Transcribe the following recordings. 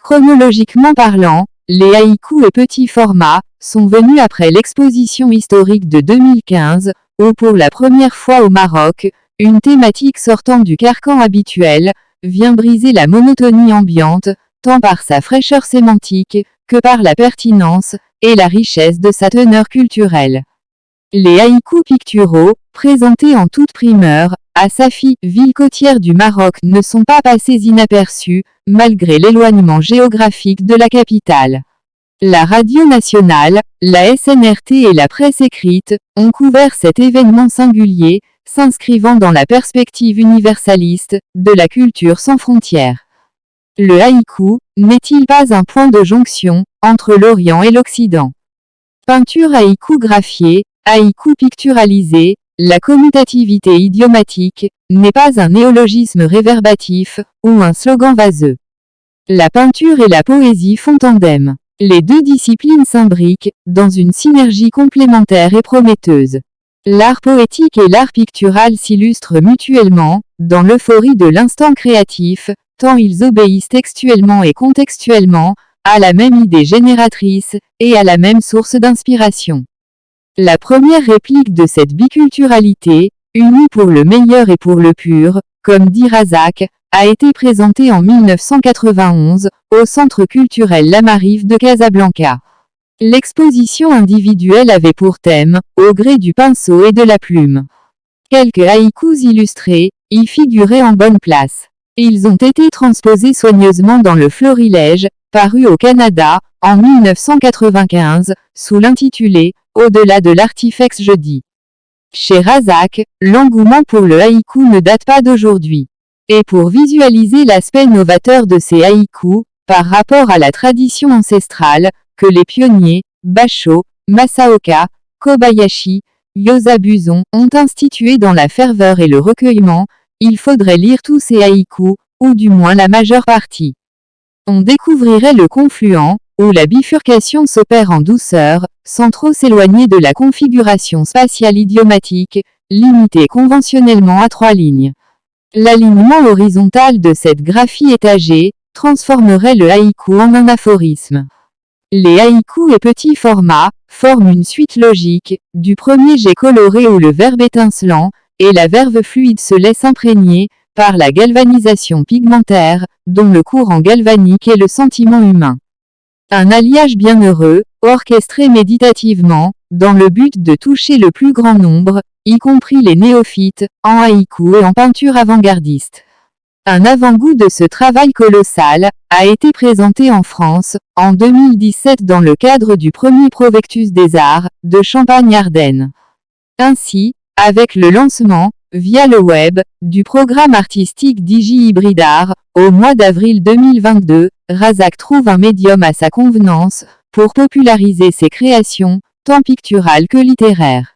Chronologiquement parlant, les haïkus et petits formats sont venus après l'exposition historique de 2015, où pour la première fois au Maroc, une thématique sortant du carcan habituel vient briser la monotonie ambiante, tant par sa fraîcheur sémantique que par la pertinence et la richesse de sa teneur culturelle. Les haïkus picturaux, présentés en toute primeur, à Safi, ville côtière du Maroc, ne sont pas passés inaperçus, malgré l'éloignement géographique de la capitale. La radio nationale, la SNRT et la presse écrite ont couvert cet événement singulier, s'inscrivant dans la perspective universaliste de la culture sans frontières. Le haïku n'est-il pas un point de jonction entre l'Orient et l'Occident? Peinture haïku-graphiée, haïku picturalisé, la commutativité idiomatique n'est pas un néologisme réverbatif ou un slogan vaseux. La peinture et la poésie font tandem. Les deux disciplines s'imbriquent dans une synergie complémentaire et prometteuse. L'art poétique et l'art pictural s'illustrent mutuellement, dans l'euphorie de l'instant créatif, tant ils obéissent textuellement et contextuellement à la même idée génératrice et à la même source d'inspiration. La première réplique de cette biculturalité, unie pour le meilleur et pour le pur, comme dit Razak, a été présentée en 1991, au Centre culturel Lamarive de Casablanca. L'exposition individuelle avait pour thème, au gré du pinceau et de la plume. Quelques haïkus illustrés y figuraient en bonne place. Ils ont été transposés soigneusement dans le Florilège, paru au Canada, en 1995, sous l'intitulé « Au-delà de l'artifex jeudi ». Chez Razak, l'engouement pour le haïku ne date pas d'aujourd'hui. Et pour visualiser l'aspect novateur de ces haïkus, par rapport à la tradition ancestrale, que les pionniers, Basho, Masaoka, Kobayashi, Yosabuzon ont institué dans la ferveur et le recueillement, il faudrait lire tous ces haïkus, ou du moins la majeure partie. On découvrirait le confluent, où la bifurcation s'opère en douceur, sans trop s'éloigner de la configuration spatiale idiomatique, limitée conventionnellement à 3 lignes. L'alignement horizontal de cette graphie étagée transformerait le haïku en un aphorisme. Les haïkus et petits formats forment une suite logique, du premier jet coloré où le verbe étincelant et la verve fluide se laissent imprégner par la galvanisation pigmentaire, dont le courant galvanique est le sentiment humain. Un alliage bienheureux, orchestré méditativement, dans le but de toucher le plus grand nombre, y compris les néophytes, en haïku et en peinture avant-gardiste. Un avant-goût de ce travail colossal a été présenté en France, en 2017 dans le cadre du premier Provectus des Arts, de Champagne-Ardenne. Ainsi, avec le lancement, via le web, du programme artistique DigiHybridArt, au mois d'avril 2022, Razak trouve un médium à sa convenance, pour populariser ses créations, tant picturales que littéraires.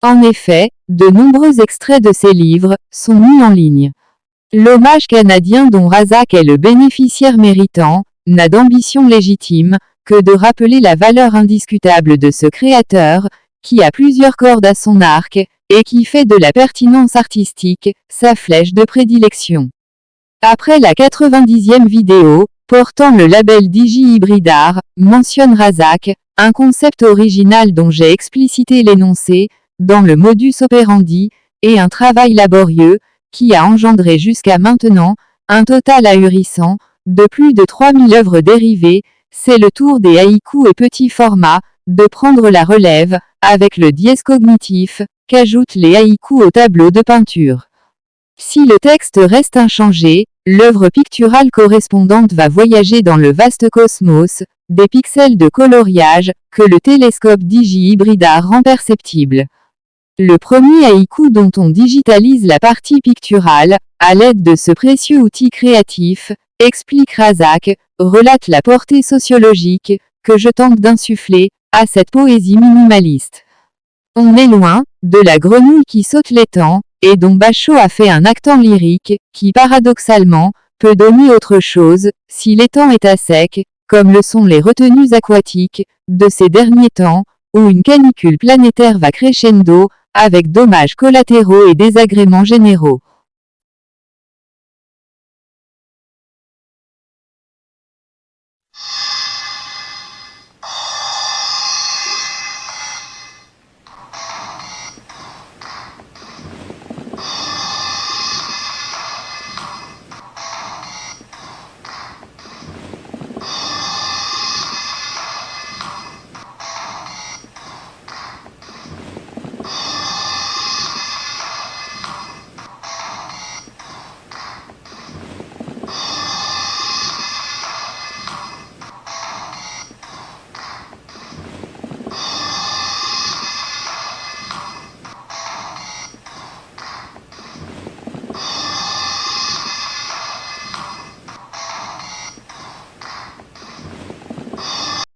En effet, de nombreux extraits de ses livres sont mis en ligne. L'hommage canadien dont Razak est le bénéficiaire méritant, n'a d'ambition légitime, que de rappeler la valeur indiscutable de ce créateur, qui a plusieurs cordes à son arc, et qui fait de la pertinence artistique, sa flèche de prédilection. Après la 90e vidéo, portant le label DigiHybridArt, mentionne Razak, un concept original dont j'ai explicité l'énoncé, dans le modus operandi, et un travail laborieux, qui a engendré jusqu'à maintenant, un total ahurissant, de plus de 3000 œuvres dérivées, c'est le tour des haïkus et petits formats, de prendre la relève, avec le dièse cognitif, qu'ajoutent les haïkus au tableau de peinture. Si le texte reste inchangé, l'œuvre picturale correspondante va voyager dans le vaste cosmos, des pixels de coloriage, que le télescope DigiHybridArt rend perceptible. Le premier haïku dont on digitalise la partie picturale, à l'aide de ce précieux outil créatif, explique Razak, relate la portée sociologique, que je tente d'insuffler, à cette poésie minimaliste. On est loin, de la grenouille qui saute les temps, et dont Basho a fait un actant lyrique, qui paradoxalement, peut donner autre chose, si l'étang est à sec, comme le sont les retenues aquatiques, de ces derniers temps, où une canicule planétaire va crescendo, avec dommages collatéraux et désagréments généraux.